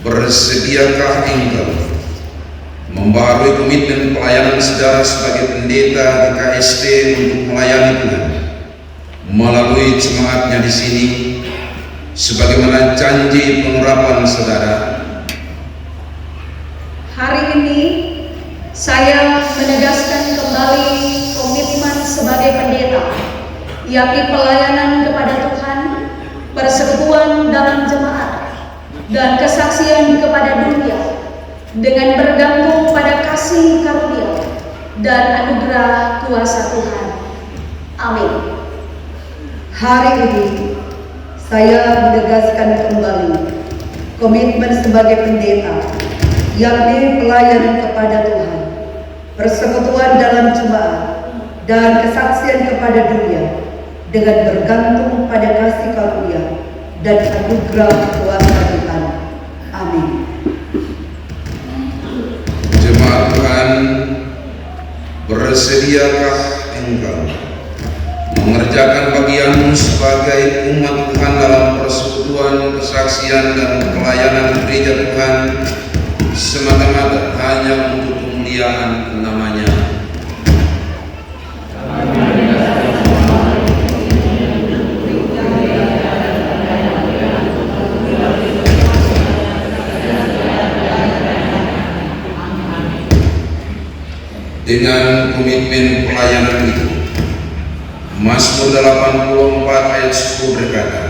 Bersediakah engkau membaharui komitmen pelayanan saudara sebagai pendeta di KST untuk melayani Tuhan melalui jemaatnya di sini, sebagaimana janji pengurapan saudara? Hari ini saya menegaskan kembali komitmen sebagai pendeta, yakni pelayanan kepada Tuhan, persekutuan dalam jemaat, dan kesaksian kepada dunia dengan bergantung pada kasih karunia dan anugerah kuasa Tuhan. Amin. Hari ini saya menegaskan kembali komitmen sebagai pendeta, yakni pelayanan kepada Tuhan, persekutuan dalam jemaat, dan kesaksian kepada dunia dengan bergantung pada kasih karunia dan anugerah kuasa Tuhan. Amin. Jemaat Tuhan, bersediakah engkau mengerjakan bagianmu sebagai umat Tuhan dalam persekutuan, kesaksian, dan pelayanan gereja Tuhan semata-mata hanya untuk kemuliaan namanya? Dengan komitmen pelayanan itu, Mazmur 84 ayat 10 berkata,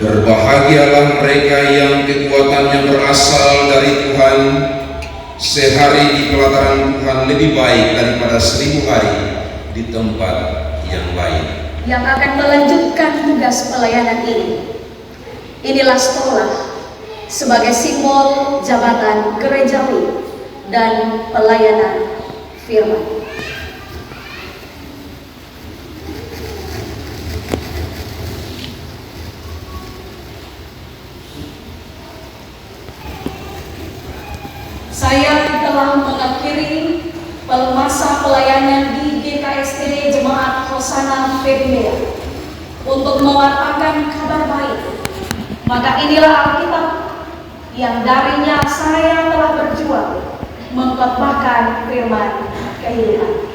"Berbahagialah mereka yang kekuatannya berasal dari Tuhan, sehari di pelataran Tuhan lebih baik daripada 1000 hari di tempat yang lain." Yang akan melanjutkan tugas pelayanan ini, inilah sekolah sebagai simbol jabatan gerejawi dan pelayanan firman. Saya telah mengakhiri masa pelayanan di GKST Jemaat Hosana Fedmea untuk mewartakan kabar baik. Maka inilah Alkitab yang darinya saya telah berjuang mengkhotbahkan firman kehidupan.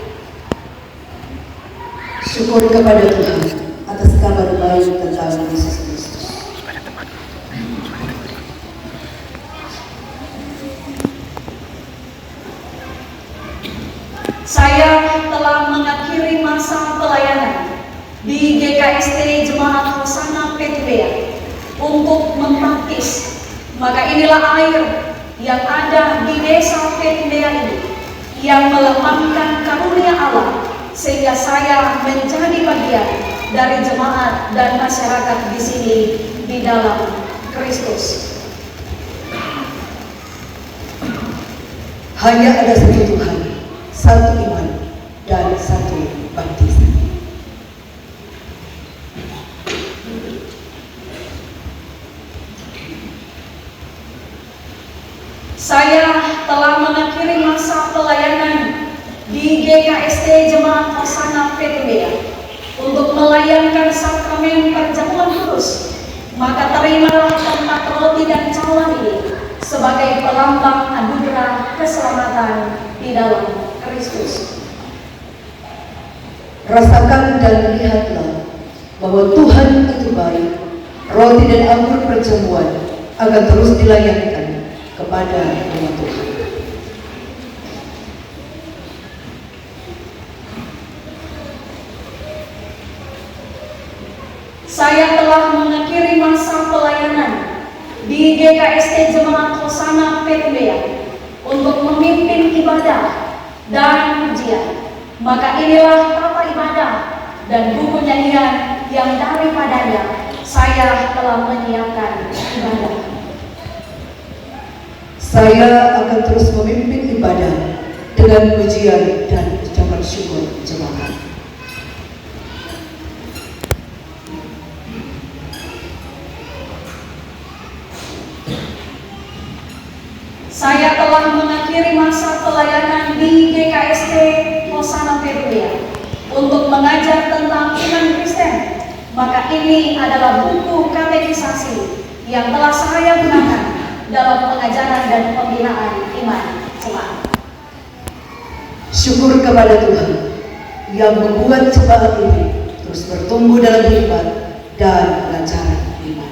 Syukur kepada Tuhan atas kabar baik tentang Yesus Kristus. Saya telah mengakhiri masa pelayanan di GKST Jemaat Hosana Fedmea untuk membaptis. Maka inilah air yang ada di desa Fedmea ini yang melambangkan karunia Allah, sehingga saya menjadi bagian dari jemaat dan masyarakat di sini di dalam Kristus. hanya ada satu Tuhan, satu iman, dan satu baptisan. Saya telah mengakhiri masa pelayanan di GKST Jemaat Hosana Petulia untuk melayankan sakramen perjamuan kudus. Maka terimalah tempat roti dan cawan ini sebagai pelambang anugerah keselamatan di dalam Kristus. Rasakan dan lihatlah bahwa Tuhan itu baik. Roti dan anggur perjamuan akan terus dilayangkan kepada umat Tuhan. Saya telah mengakhiri masa pelayanan di GKST Jemaat Hosana Petulia untuk memimpin ibadah dan pujian. Maka inilah tata ibadah dan buku nyanyian yang daripadanya saya telah menyiapkan ibadah. Saya akan terus memimpin ibadah dengan pujian dan ucapan syukur jemaat. Saya telah mengakhiri masa pelayanan di GKST Hosana Petulia untuk mengajar tentang iman Kristen. Maka ini adalah buku katekisasi yang telah saya gunakan dalam pengajaran dan pembinaan iman jemaat. Syukur kepada Tuhan yang membuat jemaat ini terus bertumbuh dalam iman dan kelancaran iman.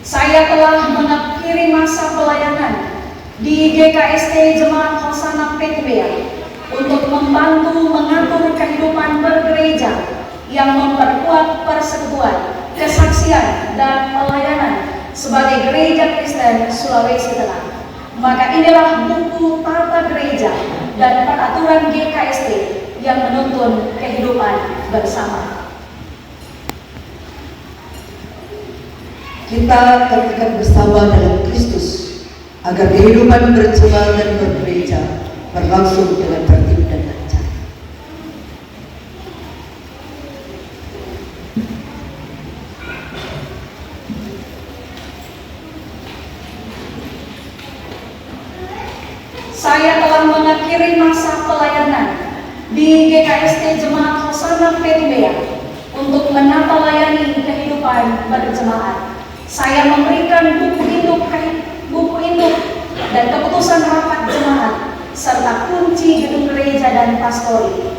Saya telah mengakhiri masa pelayanan di GKST Jemaat Hosana Petulia untuk membantu mengatur kehidupan bergereja yang memperkuat persekutuan, kesaksian, dan pelayanan sebagai gereja Kristen Sulawesi Tengah. Maka inilah buku tata gereja dan peraturan GKST yang menuntun kehidupan bersama. Kita tetap bersama dalam Kristus agar kehidupan berjemaat dan bergereja berlangsung dengan tertib dan lancar. Saya telah mengakhiri masa pelayanan di GKST Jemaat Hosana Petulia untuk menata layani kehidupan berjemaat. Saya memberikan buku induk dan keputusan rapat jemaat serta kunci gedung gereja dan pastori.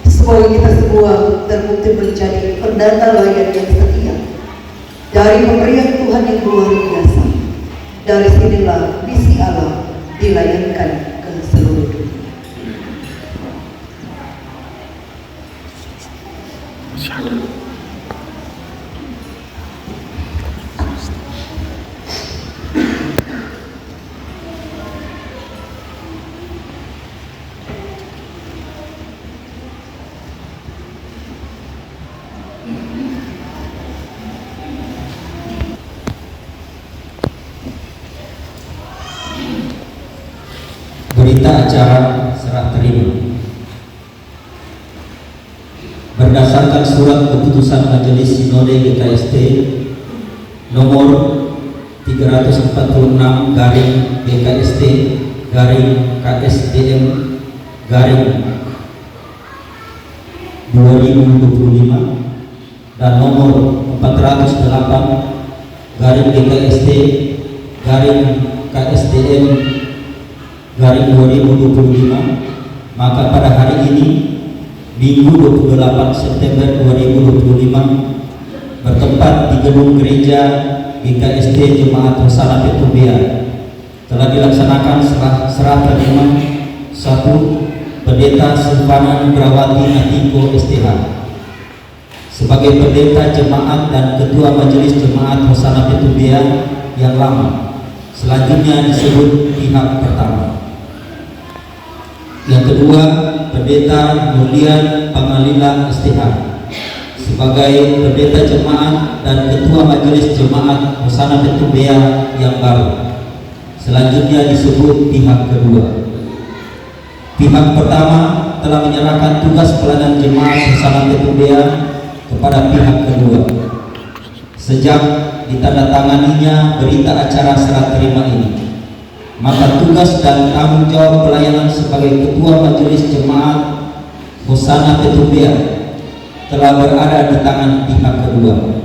Semoga kita semua terbukti menjadi pendata layan yang setia dari pemberian Tuhan yang luar biasa. Dari sinilah misi Allah dilayankan ke seluruh dunia. Berita acara serah terima berdasarkan surat keputusan Majelis Sinode GKST nomor 346 garing GKST garing KSDM garing 2025 dan nomor 408 garing GKST garing KSDM garing 2025, maka pada hari ini Minggu 28 September 2025 bertempat di gedung gereja GKST Jemaat Hosana Petulia telah dilaksanakan serah terima 1. Pendeta Silvana Nugrawati Natiko STH sebagai pendeta jemaat dan ketua majelis jemaat Hosana Petulia yang lama, selanjutnya disebut pihak pertama. Yang kedua, Pendeta Mulian Pangalila STH sebagai pendeta jemaat dan ketua majelis jemaat Hosana Petumbea yang baru. Selanjutnya disebut pihak kedua. Pihak pertama telah menyerahkan tugas pelayanan jemaat Hosana Petumbea kepada pihak kedua. Sejak ditandatanganinya berita acara serah terima ini, maka tugas dan tanggung jawab pelayanan sebagai ketua majelis jemaat Hosana Petumbea telah berada di tangan pihak kedua.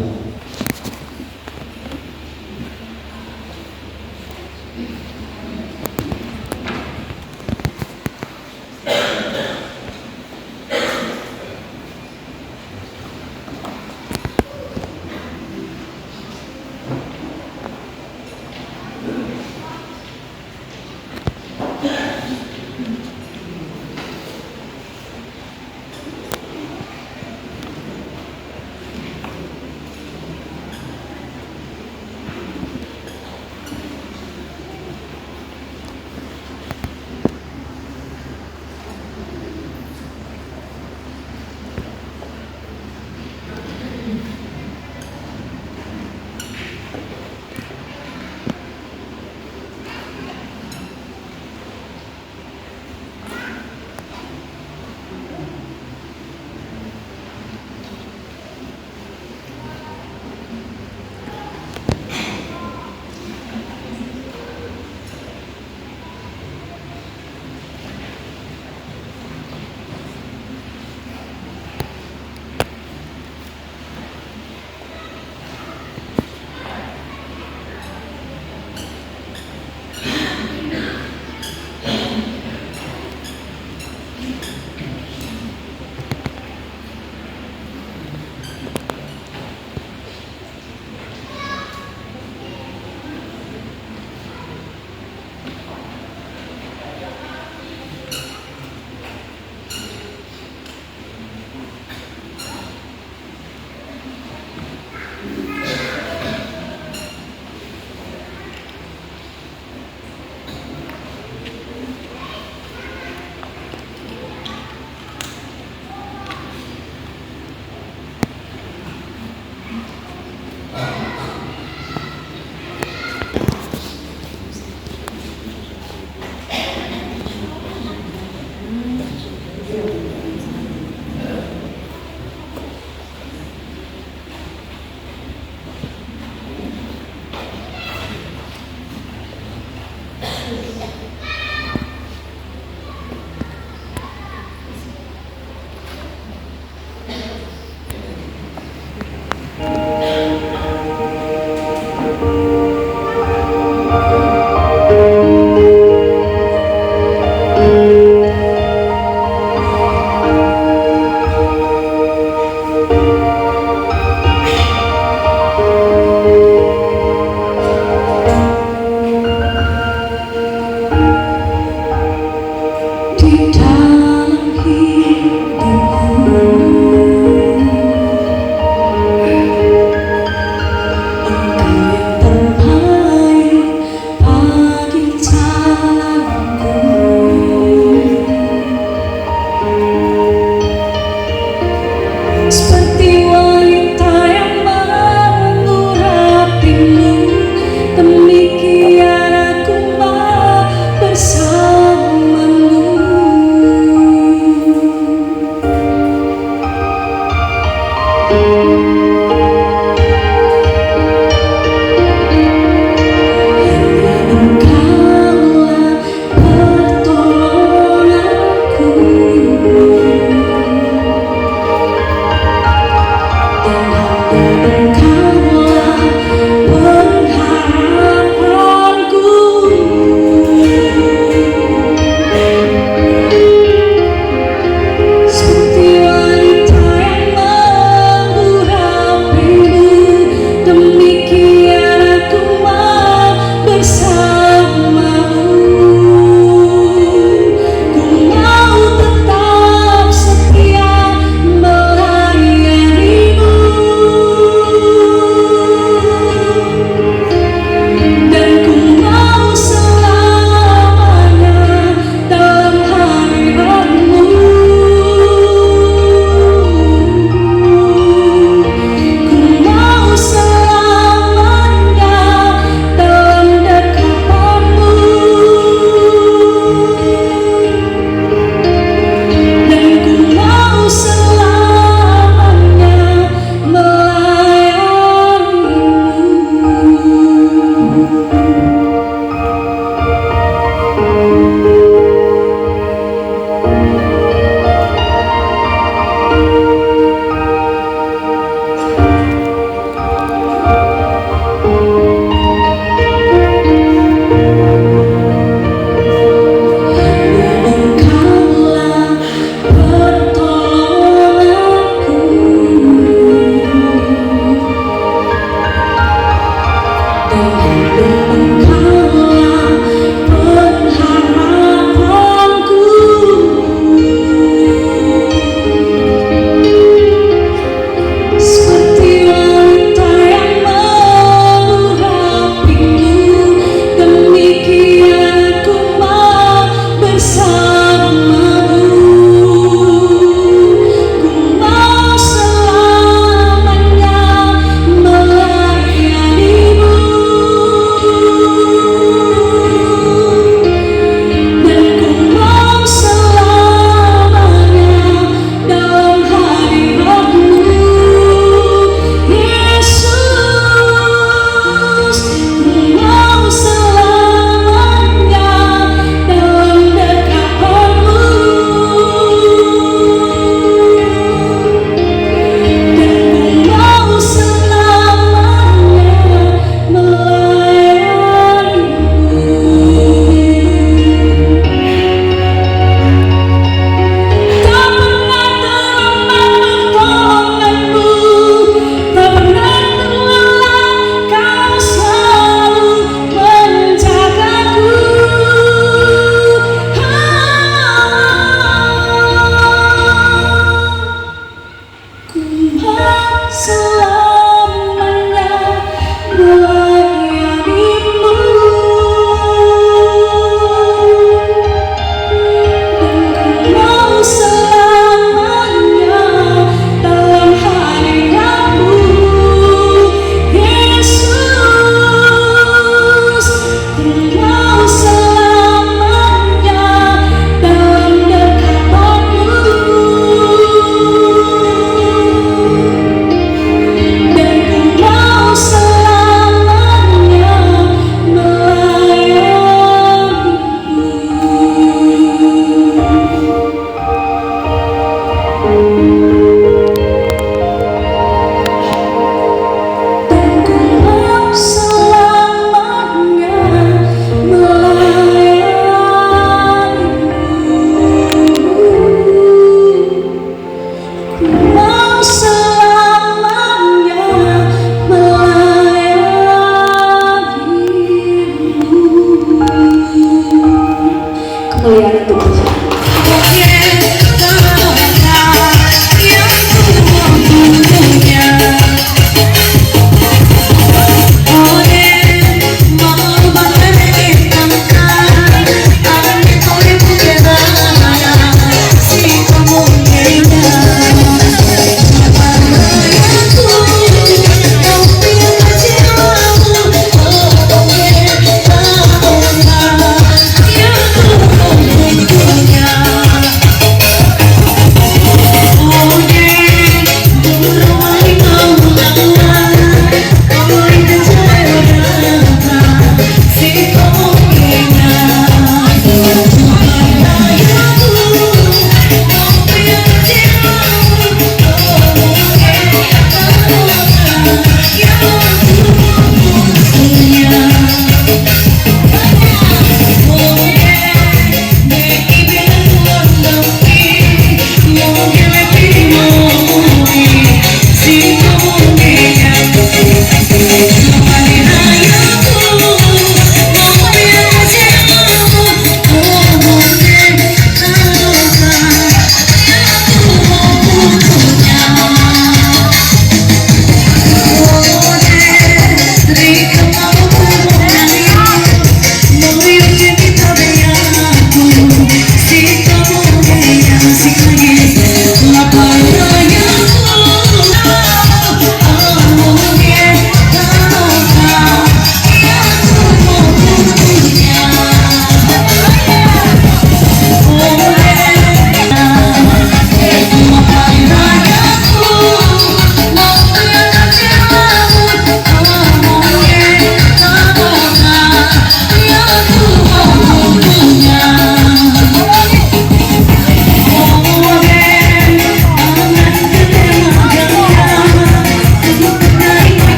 Bangsa